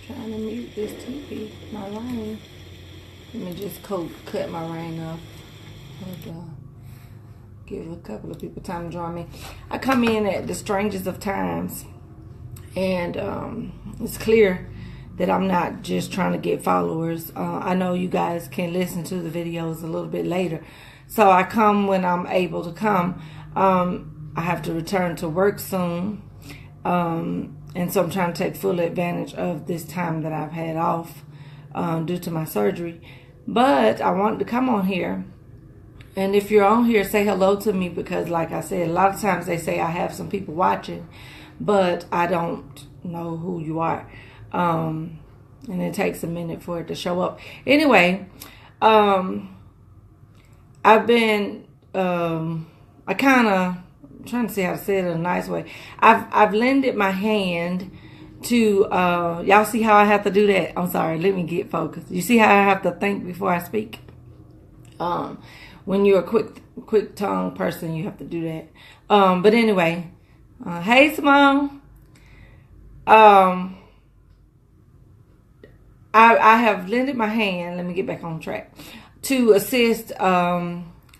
Trying to mute this TV, my ring. Let me just cut my ring off. Give a couple of people time to join me. I come in at the strangest of times, and it's clear that I'm not just trying to get followers. I know you guys can listen to the videos a little bit later, so I come when I'm able to come. I have to return to work soon, and so I'm trying to take full advantage of this time that I've had off due to my surgery. But I wanted to come on here, and if you're on here, say hello to me, because like I said, a lot of times they say I have some people watching, but I don't know who you are, and it takes a minute for it to show up. Anyway, I've been I kind of trying to see how to say it in a nice way. I've lended my hand to y'all see how I have to do that? I'm sorry, let me get focused. You see how I have to think before I speak? When you're a quick tongue person, you have to do that. But anyway, hey Simone. I have lended my hand, let me get back on track, to assist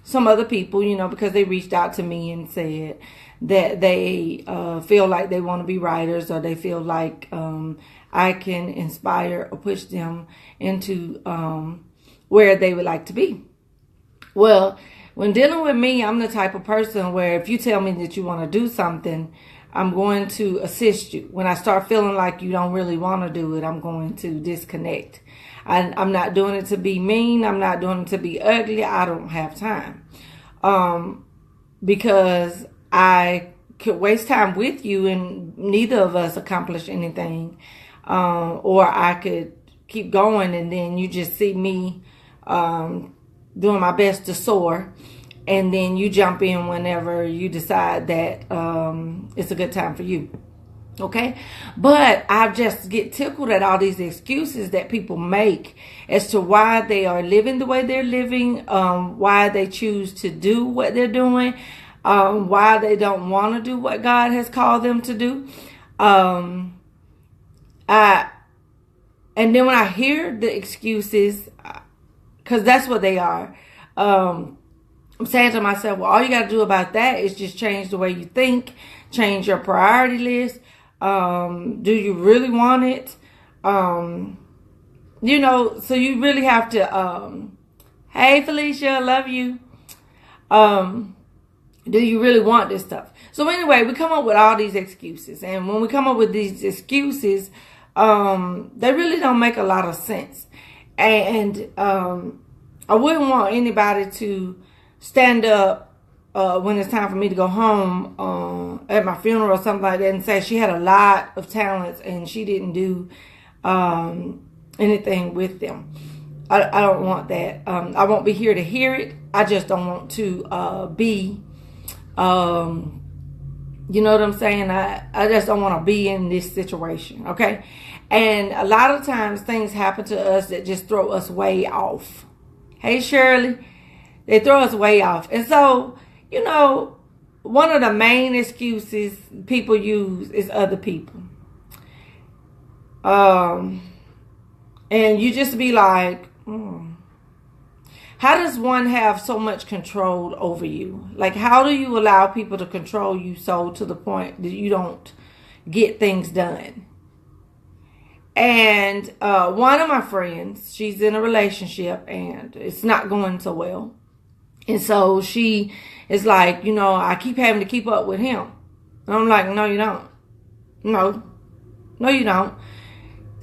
some other people, you know, because they reached out to me and said that they feel like they want to be writers, or they feel like I can inspire or push them into where they would like to be. Well, when dealing with me, I'm the type of person where if you tell me that you want to do something, I'm going to assist you. When I start feeling like you don't really want to do it, I'm going to disconnect. I'm not doing it to be mean. I'm not doing it to be ugly. I don't have time. Because I could waste time with you and neither of us accomplish anything. Or I could keep going and then you just see me doing my best to soar. And then you jump in whenever you decide that it's a good time for you. Okay? But I just get tickled at all these excuses that people make as to why they are living the way they're living, why they choose to do what they're doing, why they don't want to do what God has called them to do. And then when I hear the excuses, because that's what they are, I'm saying to myself, well, all you got to do about that is just change the way you think, change your priority list. Do you really want it? You know, so you really have to, hey, Felicia, I love you. Do you really want this stuff? So anyway, we come up with all these excuses. And when we come up with these excuses, they really don't make a lot of sense. And, I wouldn't want anybody to stand up when it's time for me to go home at my funeral or something like that and say she had a lot of talents and she didn't do anything with them. I don't want that. I won't be here to hear it. I just don't want to be, you know what I'm saying? I just don't want to be in this situation, okay? And a lot of times things happen to us that just throw us way off. Hey, Shirley. They throw us way off. And so, you know, one of the main excuses people use is other people. And you just be like, how does one have so much control over you? Like, how do you allow people to control you so to the point that you don't get things done? And one of my friends, she's in a relationship and it's not going so well. And so she is like, you know, I keep having to keep up with him. And I'm like, no, you don't. No, you don't.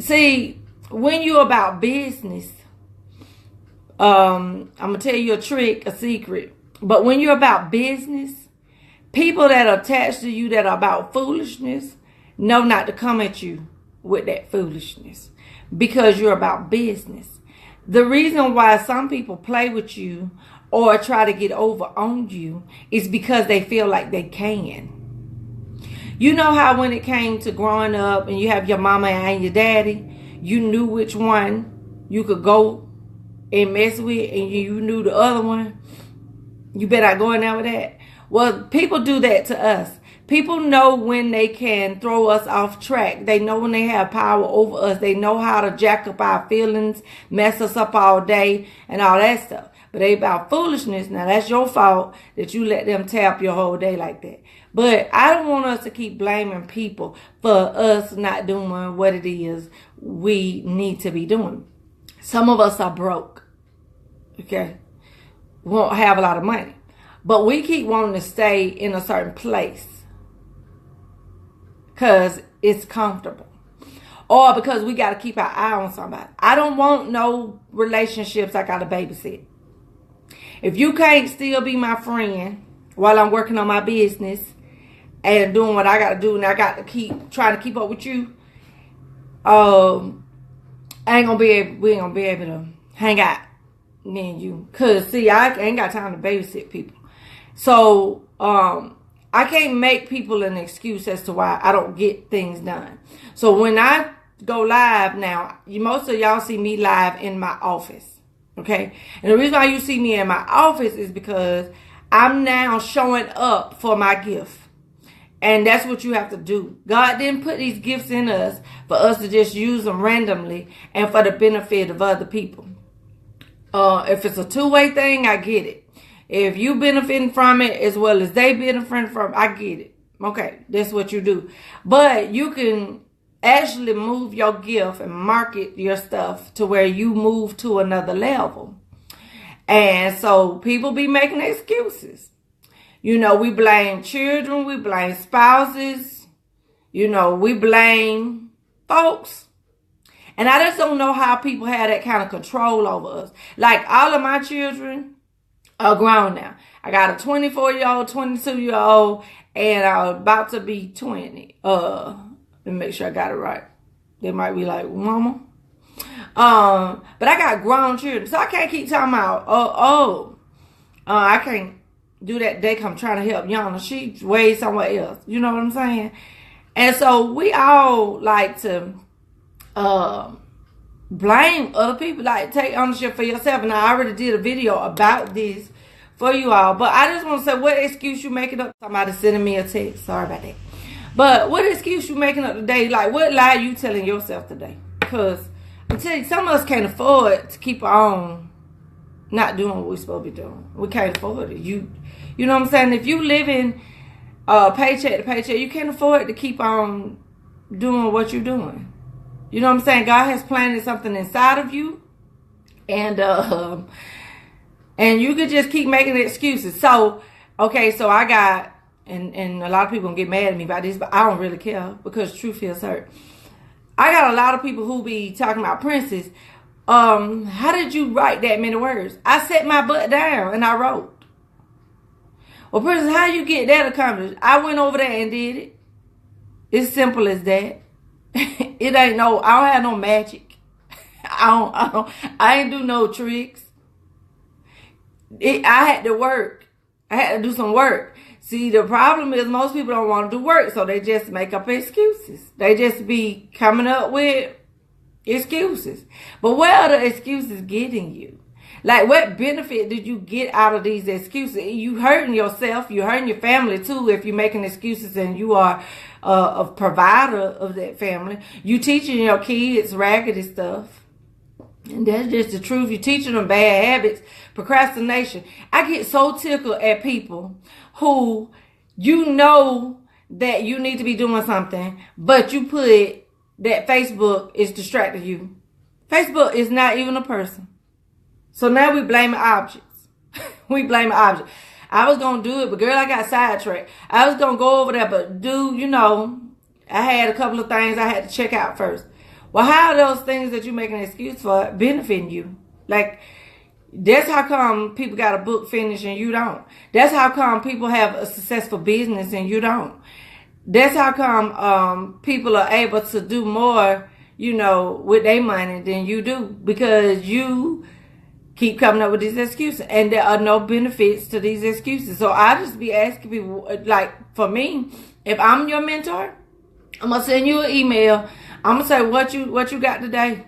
See, when you're about business, I'm going to tell you a trick, a secret. But when you're about business, people that are attached to you that are about foolishness know not to come at you with that foolishness because you're about business. The reason why some people play with you or try to get over on you is because they feel like they can. You know how when it came to growing up and you have your mama and your daddy, you knew which one you could go and mess with and you knew the other one, you better not go in there with that. Well, people do that to us. People know when they can throw us off track. They know when they have power over us. They know how to jack up our feelings, mess us up all day, and all that stuff. But they about foolishness. Now, that's your fault that you let them tap your whole day like that. But I don't want us to keep blaming people for us not doing what it is we need to be doing. Some of us are broke. Okay? Won't have a lot of money. But we keep wanting to stay in a certain place because it's comfortable. Or because we got to keep our eye on somebody. I don't want no relationships I got to babysit. If you can't still be my friend while I'm working on my business and doing what I got to do, and I got to keep trying to keep up with you, we ain't gonna be able to hang out, me and you. Cause see, I ain't got time to babysit people. So I can't make people an excuse as to why I don't get things done. So when I go live now, most of y'all see me live in my office. Okay? And the reason why you see me in my office is because I'm now showing up for my gift. And that's what you have to do. God didn't put these gifts in us for us to just use them randomly and for the benefit of other people. If it's a two-way thing, I get it. If you benefiting from it as well as they benefiting from it, I get it. Okay, that's what you do. But you can actually move your gift and market your stuff to where you move to another level. And so people be making excuses. You know, we blame children, we blame spouses, you know, we blame folks. And I just don't know how people have that kind of control over us. Like, all of my children are grown now. I got a 24-year-old, 22-year-old, and I'm about to be 20. Let me make sure I got it right. They might be like, Mama. But I got grown children, so I can't keep talking about, I can't do that. They come trying to help Yana. She's way somewhere else. You know what I'm saying? And so we all like to blame other people. Like, take ownership for yourself. And I already did a video about this for you all. But I just want to say, what excuse you making up? Somebody sending me a text. Sorry about that. But what excuse you making up today? Like, what lie you telling yourself today? Because I'm telling you, some of us can't afford to keep on not doing what we're supposed to be doing. We can't afford it. You know what I'm saying? If you living paycheck to paycheck, you can't afford to keep on doing what you're doing. You know what I'm saying? God has planted something inside of you, and you could just keep making excuses. So, okay, so I got, and a lot of people gonna get mad at me about this, but I don't really care because truth feels hurt. I got a lot of people who be talking about Princess. How did you write that many words? I set my butt down and I wrote. Well, Princess, how you get that accomplished? I went over there and did it. It's simple as that. It ain't I don't have no magic. I ain't do no tricks. I had to work. I had to do some work. See, the problem is most people don't want to do work, so they just make up excuses. They just be coming up with excuses. But where are the excuses getting you? Like, what benefit did you get out of these excuses? You hurting yourself. You hurting your family, too, if you're making excuses and you are a provider of that family. You teaching your kids raggedy stuff. And that's just the truth. You're teaching them bad habits, procrastination. I get so tickled at people who, you know that you need to be doing something, but you put that Facebook is distracting you. Facebook is not even a person. So now we blame objects. We blame objects. I was going to do it, but girl, I got sidetracked. I was going to go over there, but dude, you know, I had a couple of things I had to check out first. Well, how are those things that you make an excuse for benefiting you? Like, that's how come people got a book finished and you don't. That's how come people have a successful business and you don't. That's how come people are able to do more, you know, with their money than you do. Because you keep coming up with these excuses. And there are no benefits to these excuses. So I just be asking people, like, for me, if I'm your mentor, I'm going to send you an email. I'm going to say, what you got today?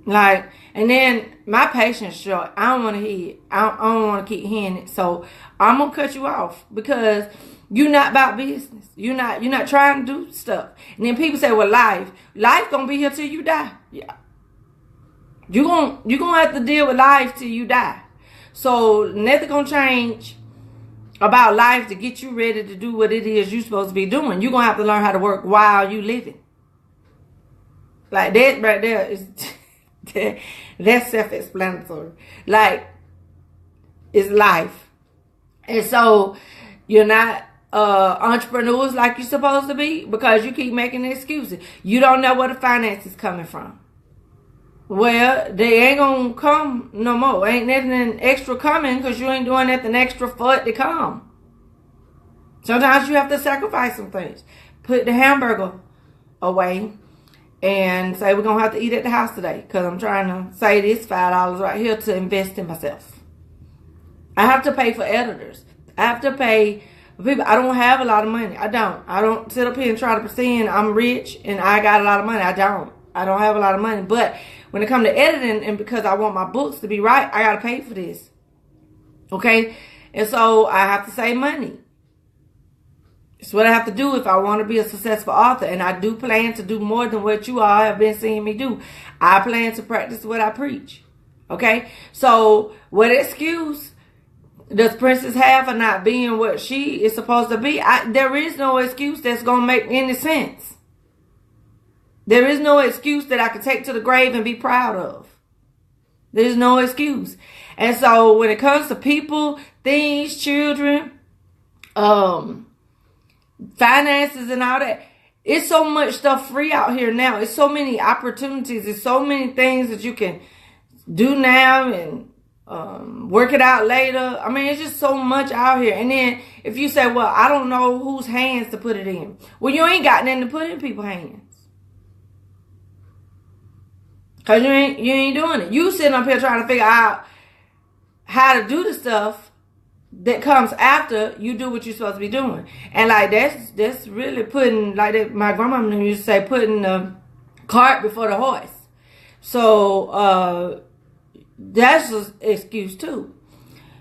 Like, and then my patience short. I don't want to hear it. I don't want to keep hearing it. So I'm going to cut you off. Because You're not about business. You're not trying to do stuff. And then people say, well, life gonna be here till you die. Yeah. You're gonna have to deal with life till you die. So nothing gonna change about life to get you ready to do what it is you're supposed to be doing. You're gonna have to learn how to work while you living. Like that right there is that's self-explanatory. Like, it's life. And so you're not entrepreneurs like you're supposed to be because you keep making excuses. You don't know where the finances coming from. Well, they ain't gonna come no more. Ain't nothing extra coming because you ain't doing nothing extra for it to come. Sometimes you have to sacrifice some things. Put the hamburger away and say, we're gonna have to eat at the house today because I'm trying to save this $5 right here to invest in myself. I have to pay for editors. I have to pay for people. I don't have a lot of money. I don't sit up here and try to pretend I'm rich and I got a lot of money. I don't have a lot of money. But when it comes to editing, and because I want my books to be right, I got to pay for this. Okay? And so I have to save money. It's what I have to do if I want to be a successful author. And I do plan to do more than what you all have been seeing me do. I plan to practice what I preach. Okay? So what excuse does Princess have for not being what she is supposed to be? There is no excuse that's going to make any sense. There is no excuse that I can take to the grave and be proud of. There's no excuse. And so when it comes to people, things, children, finances and all that, it's so much stuff free out here now. It's so many opportunities. There's so many things that you can do now and work it out later. I mean, it's just so much out here. And then if you say, well, I don't know whose hands to put it in. Well, you ain't got nothing to put in people's hands. Because you ain't doing it. You sitting up here trying to figure out how to do the stuff that comes after you do what you're supposed to be doing. And like that's really putting, like that, my grandma used to say, putting the cart before the horse. So that's an excuse too.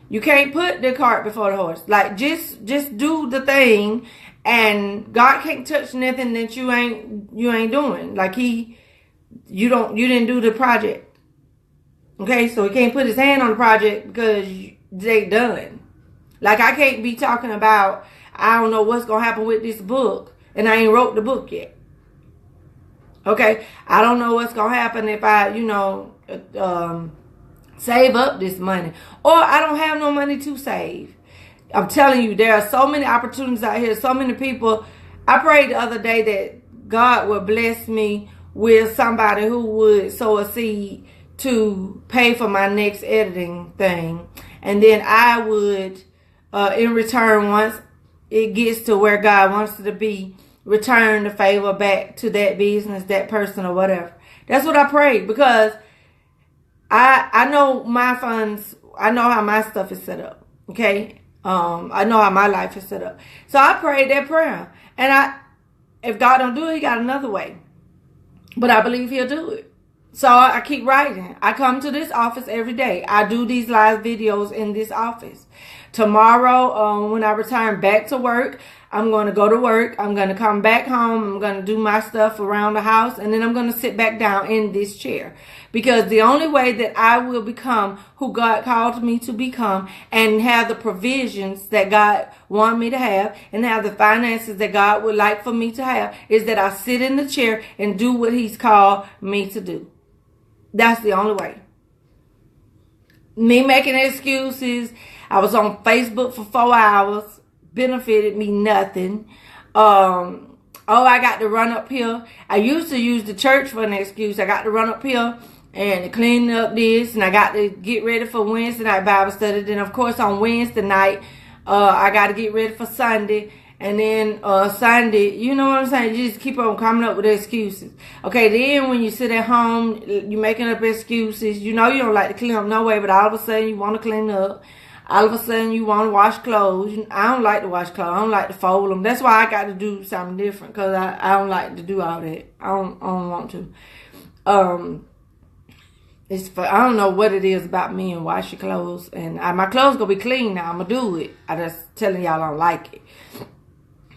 You can't put the cart before the horse. Like just do the thing, and God can't touch nothing that you ain't doing. Like you didn't do the project. Okay, so he can't put his hand on the project because they done. Like I can't be talking about, I don't know what's gonna happen with this book, and I ain't wrote the book yet. Okay, I don't know what's gonna happen if I, save up this money, or I don't have no money to save. I'm telling you, there are so many opportunities out here, so many people. I prayed the other day that God would bless me with somebody who would sow a seed to pay for my next editing thing. And then I would, in return, once it gets to where God wants it to be, return the favor back to that business, that person, or whatever. That's what I prayed, because I know my funds, I know how my stuff is set up. Okay? I know how my life is set up. So I prayed that prayer. And if God don't do it, he got another way. But I believe he'll do it. So I keep writing. I come to this office every day. I do these live videos in this office. Tomorrow, when I return back to work, I'm going to go to work. I'm going to come back home. I'm going to do my stuff around the house. And then I'm going to sit back down in this chair. Because the only way that I will become who God called me to become, and have the provisions that God wanted me to have, and have the finances that God would like for me to have, is that I sit in the chair and do what he's called me to do. That's the only way. Me making excuses. I was on Facebook for 4 hours. Benefited me nothing. I got to run up here. I used to use the church for an excuse. I got to run up here and clean up this, and I got to get ready for Wednesday night Bible study. Then, of course, on Wednesday night, I got to get ready for Sunday. And then Sunday, you know what I'm saying? You just keep on coming up with excuses. Okay, then when you sit at home, you're making up excuses. You know you don't like to clean up no way, but all of a sudden you want to clean up. All of a sudden you want to wash clothes. I don't like to wash clothes. I don't like to fold them. That's why I got to do something different, because I don't like to do all that. I don't want to. I don't know what it is about me and washing clothes. And my clothes going to be clean now. I'm going to do it. I just telling y'all I don't like it.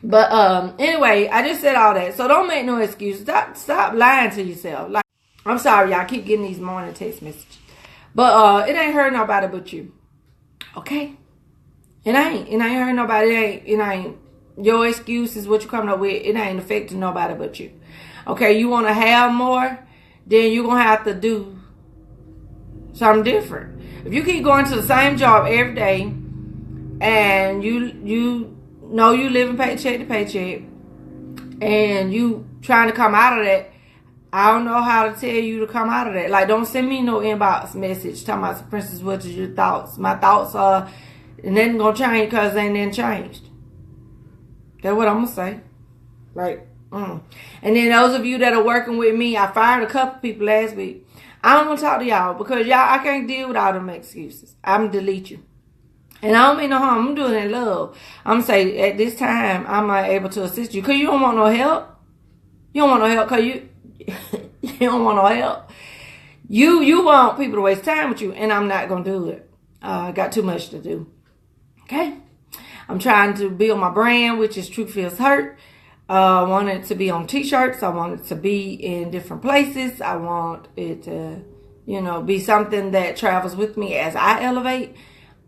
But anyway, I just said all that. So don't make no excuses. Stop lying to yourself. Like, I'm sorry, y'all keep getting these morning text messages. But it ain't hurt nobody but you. Okay? It ain't hurt nobody. It ain't your excuse is what you coming up with. It ain't affecting nobody but you. Okay, you want to have more, then you're gonna have to do something different. If you keep going to the same job every day and you know you living paycheck to paycheck and you trying to come out of that, I don't know how to tell you to come out of that. Like, don't send me no inbox message talking about, Princess, what is your thoughts? My thoughts are, nothing gonna change because they ain't nothing changed. That's what I'm gonna say. Like, And then those of you that are working with me, I fired a couple people last week. I don't want to talk to y'all because I can't deal with all them excuses. I'm gonna delete you. And I don't mean no harm. I'm doing it in love. I'm gonna say at this time I'm not able to assist you because you don't want no help. You don't want no help because you don't want no help. You want people to waste time with you, and I'm not gonna do it. I got too much to do. Okay, I'm trying to build my brand, which is Truth Feels Hurt. I want it to be on t-shirts. I want it to be in different places. I want it to, be something that travels with me as I elevate.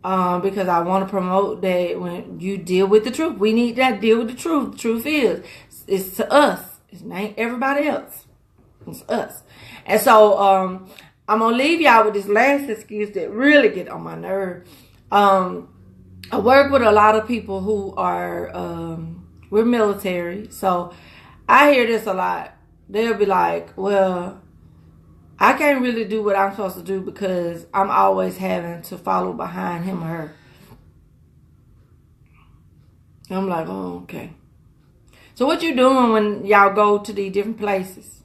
Because I want to promote that when you deal with the truth, we need that deal with the truth. The truth is, it's to us. It's not everybody else. It's us. And so, I'm going to leave y'all with this last excuse that really get on my nerve. I work with a lot of people who are, we're military. So I hear this a lot. They'll be like, well, I can't really do what I'm supposed to do because I'm always having to follow behind him or her. And I'm like, oh, okay. So what you doing when y'all go to these different places?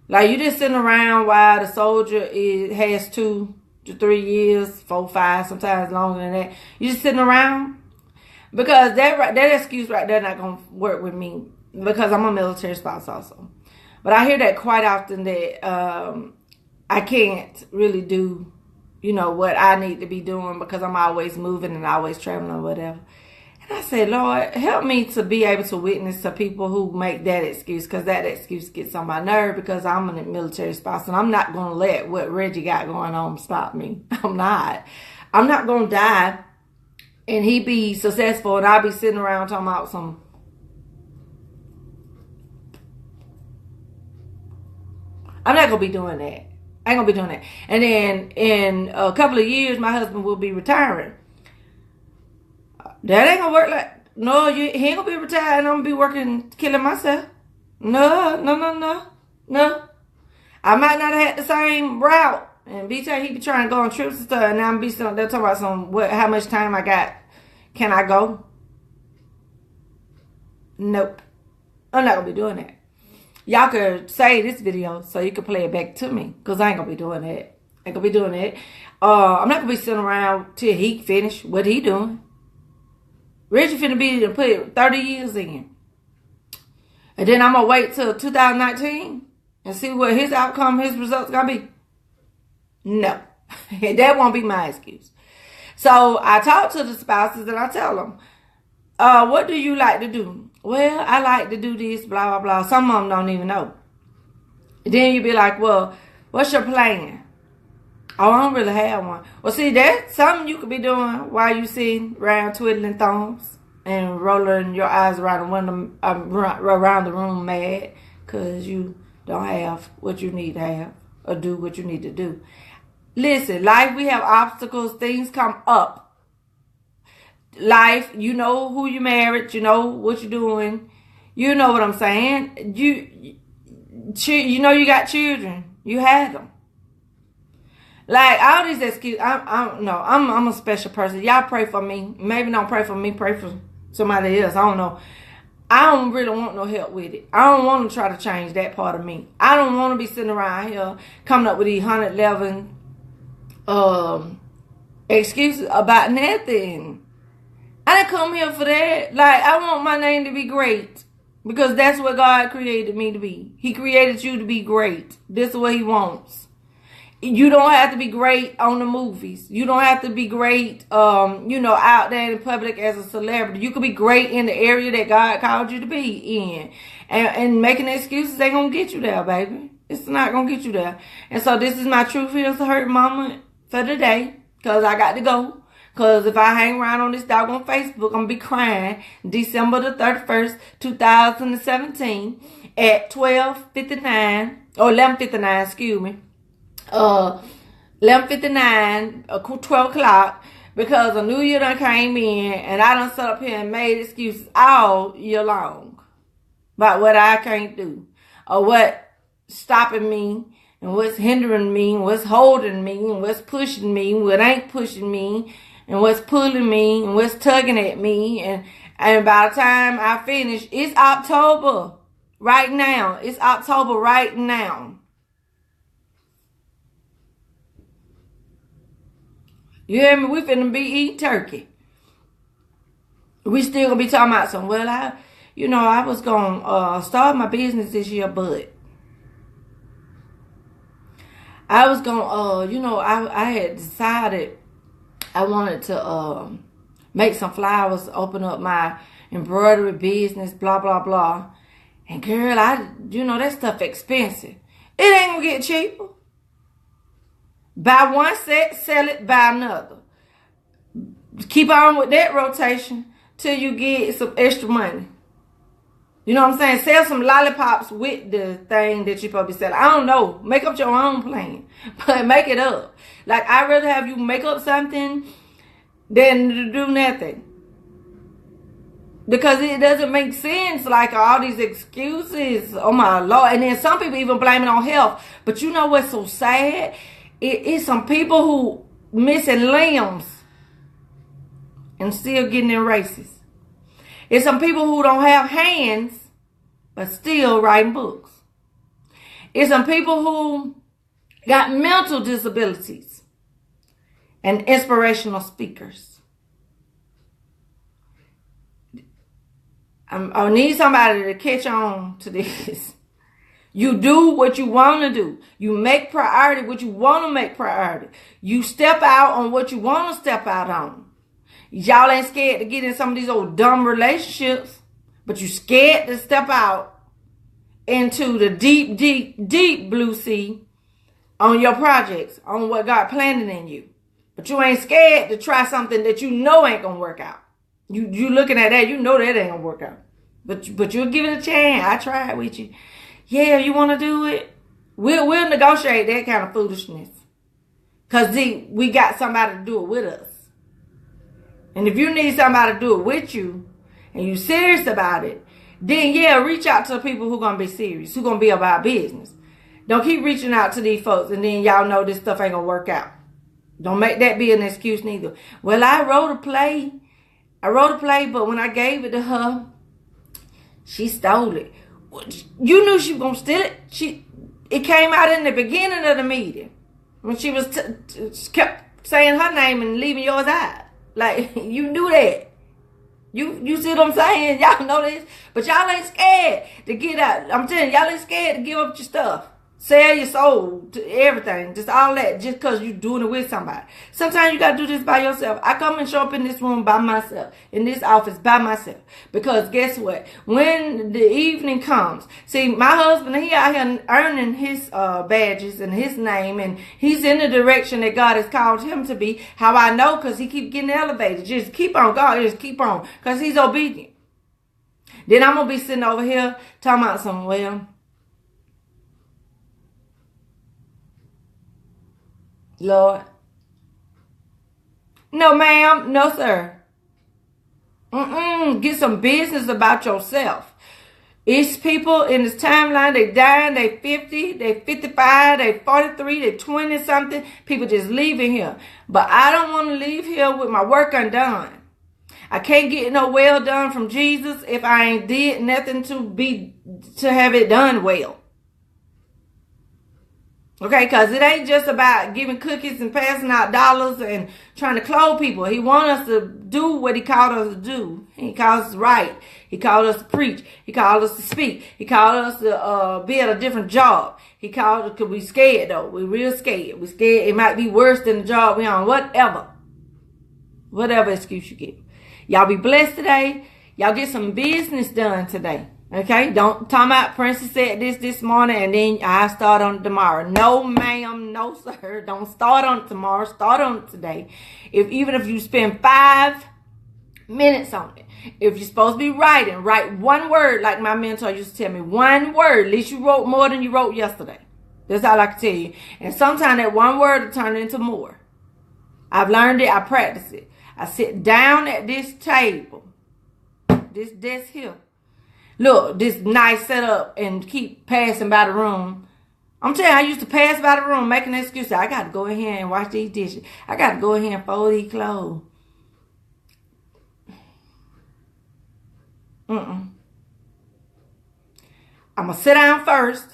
Like, you just sitting around while the soldier has 2 to 3 years, 4, 5, sometimes longer than that. You just sitting around? Because that excuse right there not going to work with me because I'm a military spouse also. But I hear that quite often that I can't really do, what I need to be doing because I'm always moving and always traveling or whatever. And I said, Lord, help me to be able to witness to people who make that excuse because that excuse gets on my nerve because I'm a military spouse and I'm not going to let what Reggie got going on stop me. I'm not going to die and he be successful and I'll be sitting around talking about some. I'm not going to be doing that. I ain't going to be doing that. And then in a couple of years, my husband will be retiring. That ain't going to work like, no, he ain't going to be retired and I'm going to be working, killing myself. No. I might not have had the same route. And BJ, he be trying to go on trips and stuff. And now I'm be they're talking about how much time I got. Can I go? Nope. I'm not going to be doing that. Y'all could save this video so you can play it back to me. Because I ain't going to be doing that. I'm not going to be sitting around till he finish what he doing. Reggie finna be to put 30 years in. And then I'm going to wait till 2019 and see what his outcome, his results going to be. No. That won't be my excuse. So I talk to the spouses and I tell them, what do you like to do? Well, I like to do this, blah, blah, blah. Some of them don't even know. Then you be like, well, what's your plan? Oh, I don't really have one. Well, see, that's something you could be doing while you sitting around twiddling thumbs and rolling your eyes around the room mad because you don't have what you need to have or do what you need to do. Listen, life, we have obstacles. Things come up. Life, you know who you married. You know what you're doing. You know what I'm saying. You know you got children. You had them. Like, all these excuses. I'm a special person. Y'all pray for me. Maybe don't pray for me. Pray for somebody else. I don't know. I don't really want no help with it. I don't want to try to change that part of me. I don't want to be sitting around here coming up with these 111 excuses about nothing. I didn't come here for that. Like, I want my name to be great because that's what God created me to be. He created you to be great. This is what he wants. You don't have to be great on the movies. You don't have to be great, out there in public as a celebrity. You could be great in the area that God called you to be in. And making excuses ain't gonna get you there, baby. It's not gonna get you there. And so this is my Truth Heals the Hurt moment for today. Because I got to go. Because if I hang around on this doggone Facebook, I'm gonna be crying December the 31st, 2017 at 12:59 or 11:59, excuse me. 11:59, 12 o'clock, because a new year done came in and I done sat up here and made excuses all year long about what I can't do or what stopping me and what's hindering me and what's holding me and what's pushing me, what ain't pushing me and what's pulling me and what's tugging at me. And by the time I finish, it's October right now. It's October right now. You hear me? We finna be eating turkey. We still gonna be talking about some, well, I was gonna start my business this year, but I was gonna, I had decided I wanted to make some flowers, open up my embroidery business, blah, blah, blah. And girl, that stuff expensive. It ain't gonna get cheaper. Buy one set, sell it, buy another. Keep on with that rotation till you get some extra money. You know what I'm saying? Sell some lollipops with the thing that you're supposed to be selling. I don't know. Make up your own plan. But make it up. Like, I'd rather have you make up something than to do nothing. Because it doesn't make sense, like all these excuses. Oh my Lord. And then some people even blame it on health. But you know what's so sad? It's some people who missing limbs and still getting in races. It's some people who don't have hands but still writing books. It's some people who got mental disabilities and inspirational speakers. I need somebody to catch on to this. You do what you want to do. You make priority what you want to make priority. You step out on what you want to step out on. Y'all ain't scared to get in some of these old dumb relationships, but you scared to step out into the deep, deep, deep blue sea on your projects, on what God planted in you. But you ain't scared to try something that you know ain't gonna work out. You looking at that, you know that ain't gonna work out. But you'll give it a chance. I tried with you. Yeah, you want to do it? We'll negotiate that kind of foolishness. Because we got somebody to do it with us. And if you need somebody to do it with you, and you serious about it, then yeah, reach out to the people who going to be serious, who going to be about business. Don't keep reaching out to these folks and then y'all know this stuff ain't going to work out. Don't make that be an excuse neither. Well, I wrote a play, but when I gave it to her, she stole it. You knew she was going to steal it. It came out in the beginning of the meeting when she was kept saying her name and leaving yours out. Like, you knew that. You see what I'm saying? Y'all know this. But y'all ain't scared to get out. I'm telling you, y'all ain't scared to give up your stuff. Sell your soul to everything. Just all that. Just because you're doing it with somebody. Sometimes you got to do this by yourself. I come and show up in this room by myself. In this office by myself. Because guess what? When the evening comes. See, my husband, he out here earning his badges and his name. And he's in the direction that God has called him to be. How I know? Because he keep getting elevated. Just keep on, God. Just keep on. Because he's obedient. Then I'm going to be sitting over here talking about something. Well, Lord. No, ma'am. No, sir. Get some business about yourself. It's people in this timeline, they dying, they 50, they 55, they 43, they 20 something. People just leaving here. But I don't want to leave here with my work undone. I can't get no well done from Jesus if I ain't did nothing to have it done well. Okay, because it ain't just about giving cookies and passing out dollars and trying to clothe people. He wants us to do what he called us to do. He called us to write. He called us to preach. He called us to speak. He called us to be at a different job. He called us because we scared, though. We real scared. We scared it might be worse than the job we on. Whatever. Whatever excuse you give. Y'all be blessed today. Y'all get some business done today. Okay, don't talk about Princess said this morning and then I start on it tomorrow. No, ma'am, no, sir. Don't start on it tomorrow. Start on it today. Even if you spend 5 minutes on it. If you're supposed to be writing, write one word like my mentor used to tell me. One word. At least you wrote more than you wrote yesterday. That's all I can tell you. And sometimes that one word will turn into more. I've learned it. I practice it. I sit down at this table. This desk here. Look, this nice setup and keep passing by the room. I'm telling you, I used to pass by the room making an excuse. I got to go in here and wash these dishes. I got to go in here and fold these clothes. I'm going to sit down first.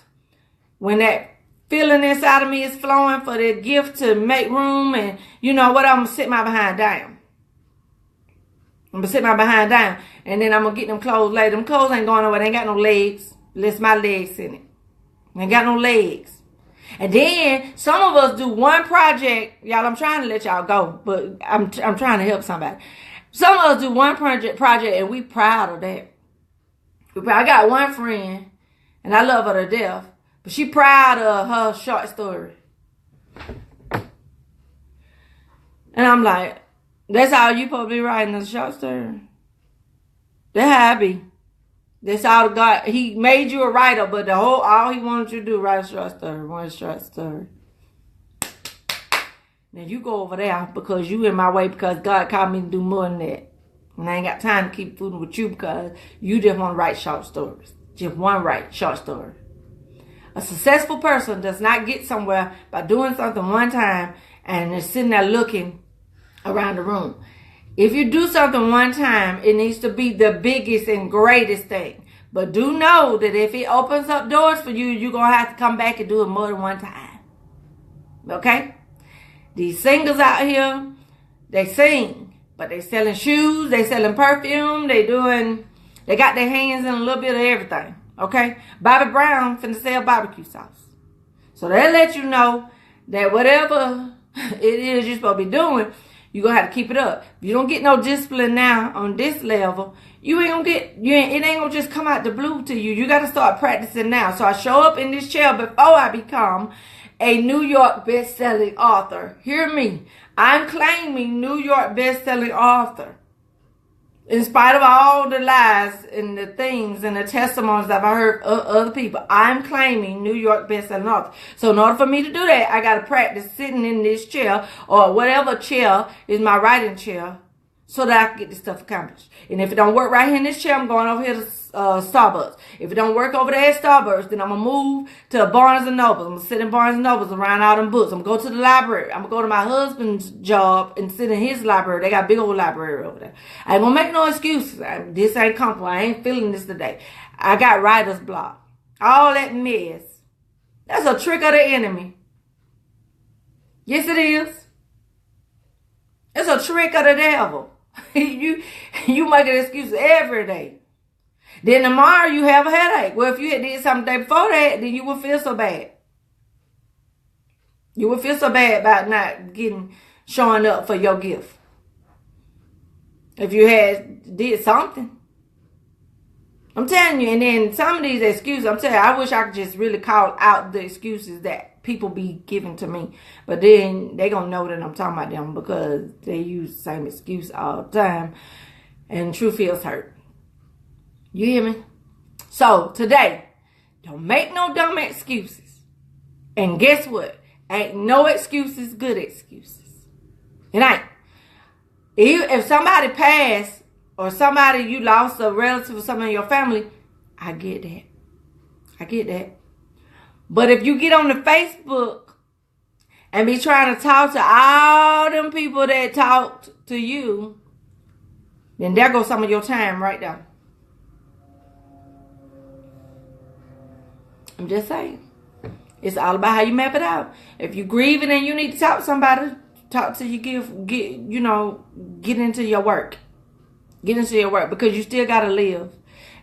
When that feeling inside of me is flowing for the gift to make room and you know what, I'm going to sit my behind down. I'm going to sit my behind down. And then I'm going to get them clothes later. Them clothes ain't going nowhere. They ain't got no legs. Unless my legs in it. They ain't got no legs. And then some of us do one project. Y'all, I'm trying to let y'all go. But I'm trying to help somebody. Some of us do one project and we proud of that. I got one friend. And I love her to death. But she proud of her short story. And I'm like, that's all you supposed to be writing, a short story. That's how I be. That's all God. He made you a writer, but all he wanted you to do, write a short story, one short story. Now you go over there because you in my way because God called me to do more than that. And I ain't got time to keep fooling with you because you just want to write short stories. Just one short story. A successful person does not get somewhere by doing something one time and is sitting there looking around the room. If you do something one time, it needs to be the biggest and greatest thing. But do know that if it opens up doors for you, you're going to have to come back and do it more than one time. Okay? These singers out here, they sing, but they selling shoes, they selling perfume, they got their hands in a little bit of everything. Okay? Bobby Brown finna sell barbecue sauce. So they let you know that whatever it is you're supposed to be doing, you're going to have to keep it up. If you don't get no discipline now on this level, it ain't going to just come out the blue to you. You got to start practicing now. So I show up in this chair before I become a New York best-selling author. Hear me. I'm claiming New York best-selling author. In spite of all the lies and the things and the testimonies that I've heard of other people, I'm claiming New York best-selling author. So in order for me to do that, I got to practice sitting in this chair or whatever chair is my writing chair so that I can get this stuff accomplished. And if it don't work right here in this chair, I'm going over here to Starbucks. If it don't work over there at Starbucks, then I'm going to move to Barnes & Noble. I'm going to sit in Barnes & Noble around all them books. I'm going to go to the library. I'm going to go to my husband's job and sit in his library. They got a big old library over there. I ain't going to make no excuses. This ain't comfortable. I ain't feeling this today. I got writer's block. All that mess. That's a trick of the enemy. Yes, it is. It's a trick of the devil. you make an excuse every day. Then tomorrow you have a headache. Well, if you had did something the day before that, then you would feel so bad. You would feel so bad about not showing up for your gift. If you did something. I'm telling you, and then some of these excuses, I'm telling you, I wish I could just really call out the excuses that people be giving to me. But then they gonna know that I'm talking about them because they use the same excuse all the time. And truth feels hurt. You hear me? So today, don't make no dumb excuses. And guess what? Ain't no excuses good excuses. It ain't. If somebody passed or somebody you lost a relative or something in your family, I get that. I get that. But if you get on the Facebook and be trying to talk to all them people that talked to you, then there goes some of your time right there. I'm just saying. It's all about how you map it out. If you're grieving and you need to talk to somebody, talk till you get into your work. Get into your work, because you still gotta live.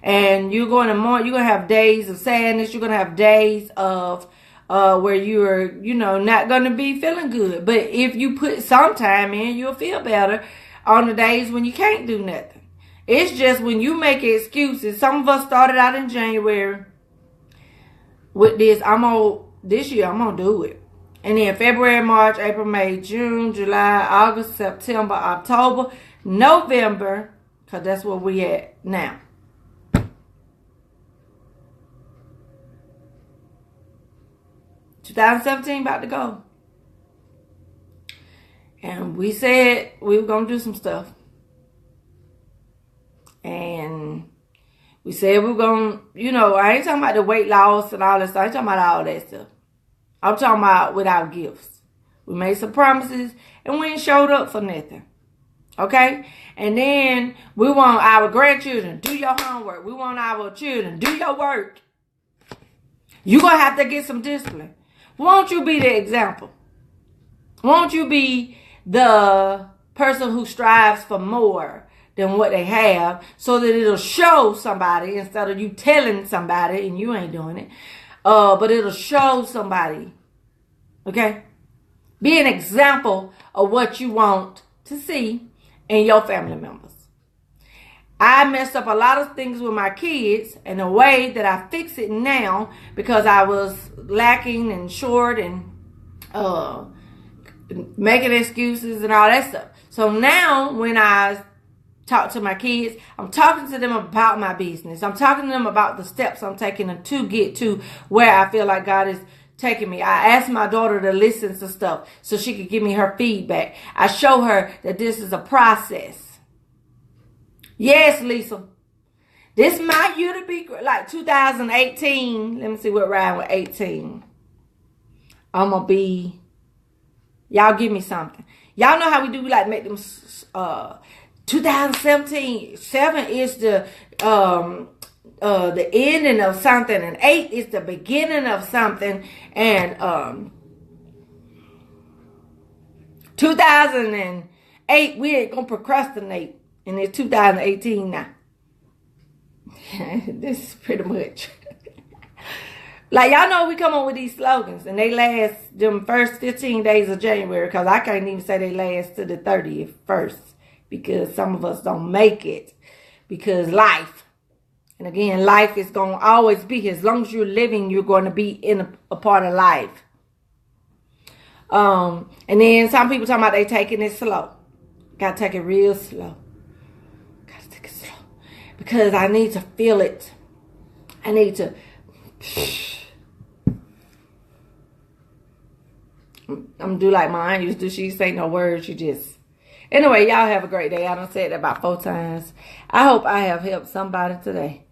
And you're gonna have days of sadness, you're gonna have days of where you're, not gonna be feeling good. But if you put some time in, you'll feel better on the days when you can't do nothing. It's just when you make excuses. Some of us started out in January with this. This year I'm gonna do it. And then February, March, April, May, June, July, August, September, October, November, because that's where we at now. (2017) about to go. And we said we were going to do some stuff. And we said we were going to, I ain't talking about the weight loss and all that stuff. I ain't talking about all that stuff. I'm talking about without gifts. We made some promises and we ain't showed up for nothing. Okay? And then we want our grandchildren, do your homework. We want our children, do your work. You're going to have to get some discipline. Won't you be the example? Won't you be the person who strives for more than what they have, so that it'll show somebody instead of you telling somebody and you ain't doing it. But it'll show somebody. Okay? Be an example of what you want to see in your family members. I messed up a lot of things with my kids, and the way that I fix it now, because I was lacking and short and making excuses and all that stuff. So now when I talk to my kids, I'm talking to them about my business. I'm talking to them about the steps I'm taking to get to where I feel like God is taking me. I asked my daughter to listen to stuff so she could give me her feedback. I show her that this is a process. Yes, Lisa. This my year to be like 2018. Let me see what rhyme with 18. I'm going to be, y'all give me something. Y'all know how we do, we like make them 2017. 7 is the ending of something, and 8 is the beginning of something, and 2008 we ain't gonna procrastinate, and it's 2018 now. This is pretty much like, y'all know we come up with these slogans and they last them first 15 days of January, because I can't even say they last to the 30th first, because some of us don't make it because life. And again, life is going to always be here. As long as you're living, you're going to be in a part of life. And then some people talking about they taking it slow. Got to take it real slow. Got to take it slow. Because I need to feel it. I need to. I'm going to do like my aunt used to do. She say no words. She just. Anyway, y'all have a great day. I done said that about 4 times. I hope I have helped somebody today.